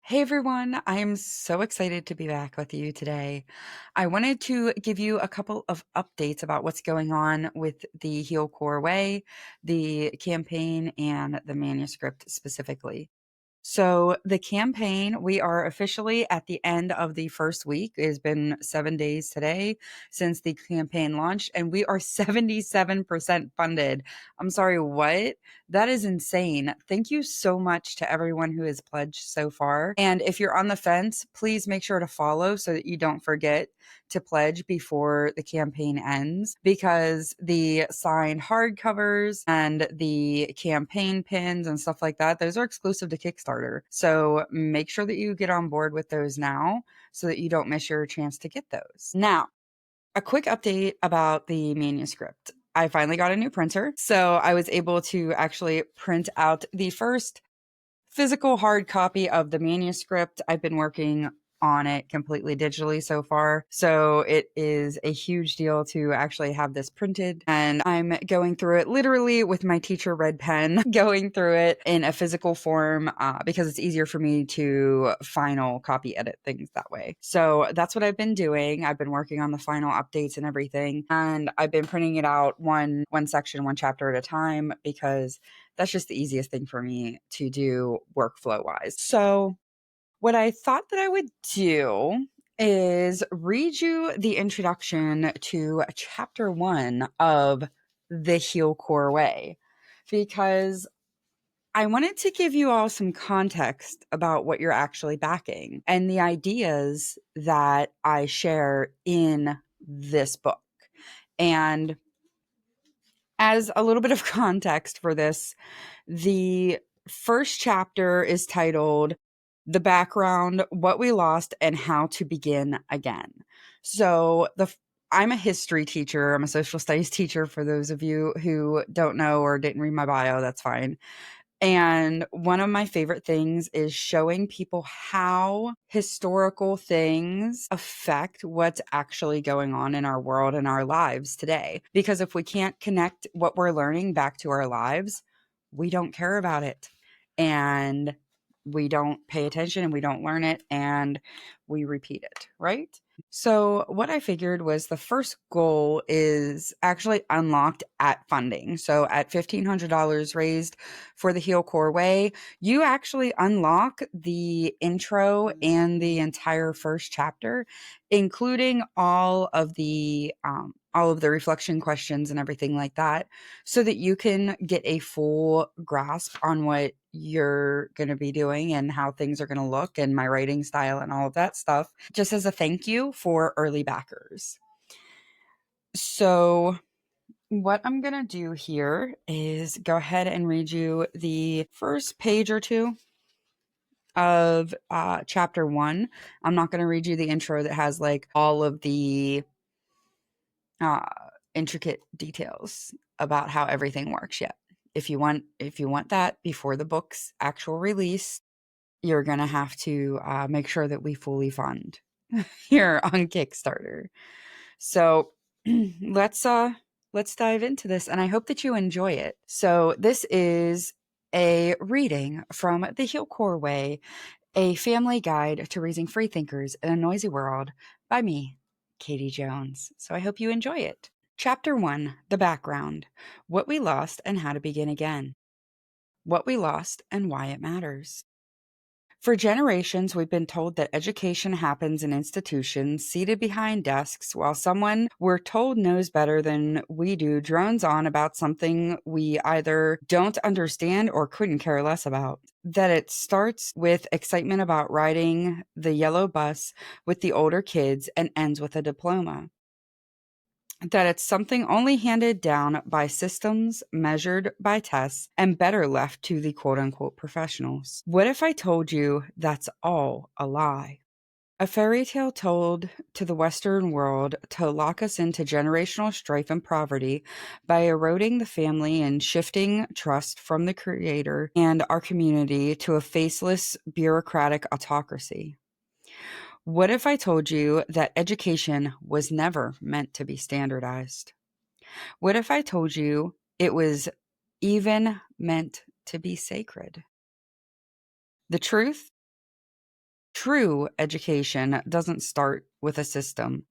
Hey everyone, I am so excited to be back with you today. I wanted to give you a couple of updates about what's going on with the Heal Core Way, the campaign, and the manuscript specifically. So, the campaign, we are officially at the end of the first week. It has been 7 days today since the campaign launched, and we are 77% funded. I'm sorry, what? That is insane. Thank you so much to everyone who has pledged so far. And if you're on the fence, please make sure to follow so that you don't forget to pledge before the campaign ends because the signed hardcovers and the campaign pins and stuff like that, those are exclusive to Kickstarter. So make sure that you get on board with those now so that you don't miss your chance to get those. Now, a quick update about the manuscript. I finally got a new printer, so I was able to actually print out the first physical hard copy of the manuscript. I've been working on it completely digitally so far. So it is a huge deal to actually have this printed. And I'm going through it literally with my teacher red pen, going through it in a physical form because it's easier for me to final copy edit things that way. So that's what I've been doing. I've been working on the final updates and everything. And I've been printing it out one section, one chapter at a time because that's just the easiest thing for me to do workflow wise. So, what I thought that I would do is read you the introduction to chapter 1 of the Heal Core Way because I wanted to give you all some context about what you're actually backing and the ideas that I share in this book. And as a little bit of context for this, the first chapter is titled The Background, What We Lost, and How to Begin Again. So, I'm a history teacher. I'm a social studies teacher. For those of you who don't know or didn't read my bio, that's fine. And one of my favorite things is showing people how historical things affect what's actually going on in our world and our lives today. Because if we can't connect what we're learning back to our lives, we don't care about it. And we don't pay attention and we don't learn it and we repeat it, right? So, what I figured was the first goal is actually unlocked at funding. So, at $1,500 raised for the Heal Core Way, you actually unlock the intro and the entire first chapter, including all of the reflection questions and everything like that, so that you can get a full grasp on what you're going to be doing and how things are going to look and my writing style and all of that stuff, just as a thank you for early backers. So, what I'm going to do here is go ahead and read you the first page or two of chapter 1. I'm not going to read you the intro that has like all of the uh, intricate details about how everything works yet. If you want that before the book's actual release, you're gonna have to make sure that we fully fund here on Kickstarter. So let's dive into this, and I hope that you enjoy it. So this is a reading from The Heal Core Way, a family guide to raising free thinkers in a noisy world by me, Katie Jones. So I hope you enjoy it. Chapter 1, The Background, What We Lost and How to Begin Again. What we lost and why it matters. For generations, we've been told that education happens in institutions seated behind desks while someone we're told knows better than we do drones on about something we either don't understand or couldn't care less about. That it starts with excitement about riding the yellow bus with the older kids and ends with a diploma. That it's something only handed down by systems, measured by tests, and better left to the quote unquote professionals. What if I told you that's all a lie? A fairy tale told to the Western world to lock us into generational strife and poverty by eroding the family and shifting trust from the Creator and our community to a faceless bureaucratic autocracy. What if I told you that education was never meant to be standardized? What if I told you it was even meant to be sacred? The truth? True education doesn't start with a system.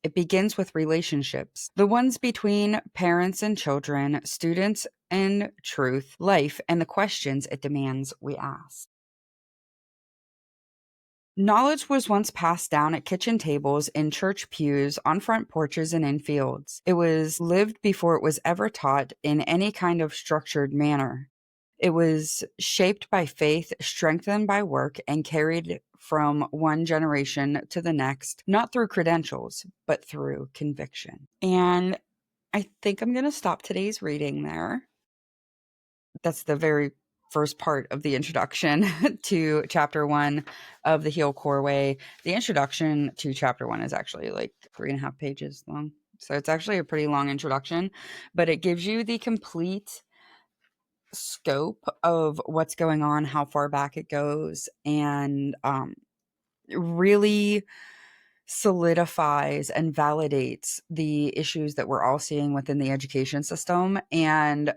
It begins with relationships, the ones between parents and children, students and truth, life, and the questions it demands we ask. Knowledge was once passed down at kitchen tables, in church pews, on front porches, and in fields. It was lived before it was ever taught in any kind of structured manner. It was shaped by faith, strengthened by work, and carried from one generation to the next, not through credentials, but through conviction. And I think I'm going to stop today's reading there. That's the very first part of the introduction to chapter 1 of the Heal Core Way. The introduction to chapter 1 is actually like 3.5 pages long. So it's actually a pretty long introduction, but it gives you the complete scope of what's going on, how far back it goes, and really solidifies and validates the issues that we're all seeing within the education system, and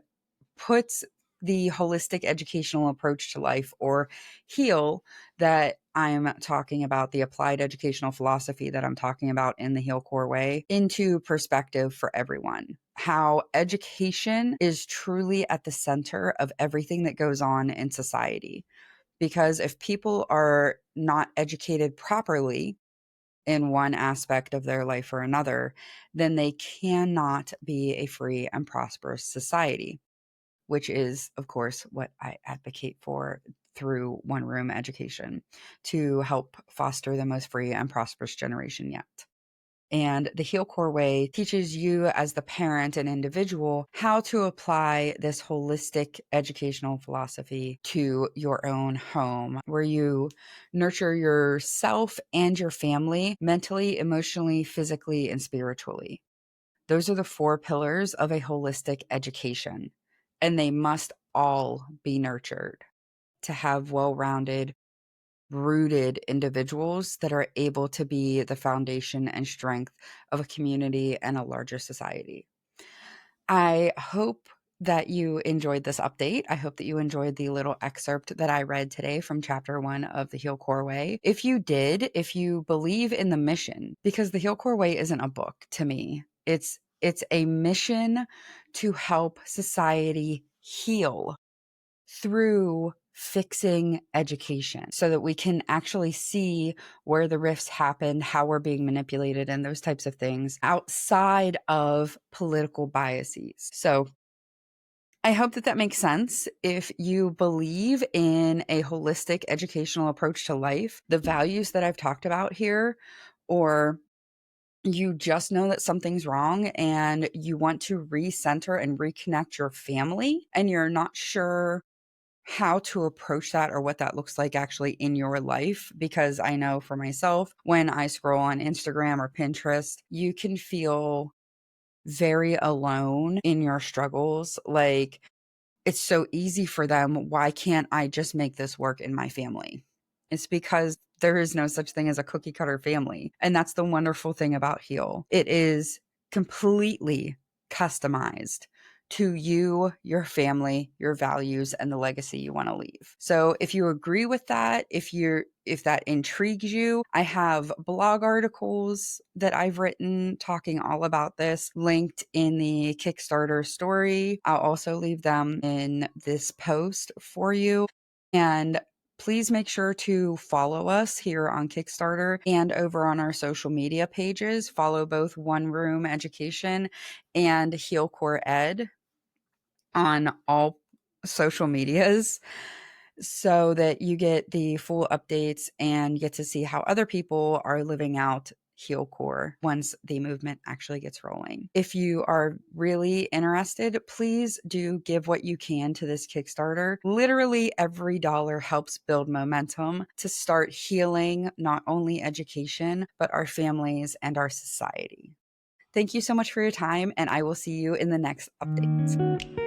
puts the holistic educational approach to life, or HEAL, that I'm talking about, the applied educational philosophy that I'm talking about in the Heal Core Way, into perspective for everyone. How education is truly at the center of everything that goes on in society. Because if people are not educated properly in one aspect of their life or another, then they cannot be a free and prosperous society, which is, of course, what I advocate for through one room education, to help foster the most free and prosperous generation yet. And the Heal Core Way teaches you, as the parent and individual, how to apply this holistic educational philosophy to your own home, where you nurture yourself and your family mentally, emotionally, physically, and spiritually. Those are the 4 pillars of a holistic education, and they must all be nurtured to have well-rounded, rooted individuals that are able to be the foundation and strength of a community and a larger society. I hope that you enjoyed this update. I hope that you enjoyed the little excerpt that I read today from chapter 1 of the Heal Core Way. If you did, if you believe in the mission, because the Heal Core Way isn't a book to me, it's a mission to help society heal through fixing education, so that we can actually see where the rifts happen, how we're being manipulated, and those types of things outside of political biases. So I hope that that makes sense. If you believe in a holistic educational approach to life, the values that I've talked about here, or you just know that something's wrong and you want to recenter and reconnect your family, and you're not sure how to approach that or what that looks like actually in your life. Because I know for myself, when I scroll on Instagram or Pinterest, you can feel very alone in your struggles. Like, it's so easy for them. Why can't I just make this work in my family? It's because there is no such thing as a cookie cutter family. And that's the wonderful thing about Heal. It is completely customized to you, your family, your values, and the legacy you want to leave. So if you agree with that, if that intrigues you, I have blog articles that I've written talking all about this linked in the Kickstarter story. I'll also leave them in this post for you. And please make sure to follow us here on Kickstarter and over on our social media pages. Follow both One Room Education and Heal Core Ed on all social medias, so that you get the full updates and get to see how other people are living out Heal Core once the movement actually gets rolling. If you are really interested, please do give what you can to this Kickstarter. Literally every dollar helps build momentum to start healing not only education, but our families and our society. Thank you so much for your time, and I will see you in the next update.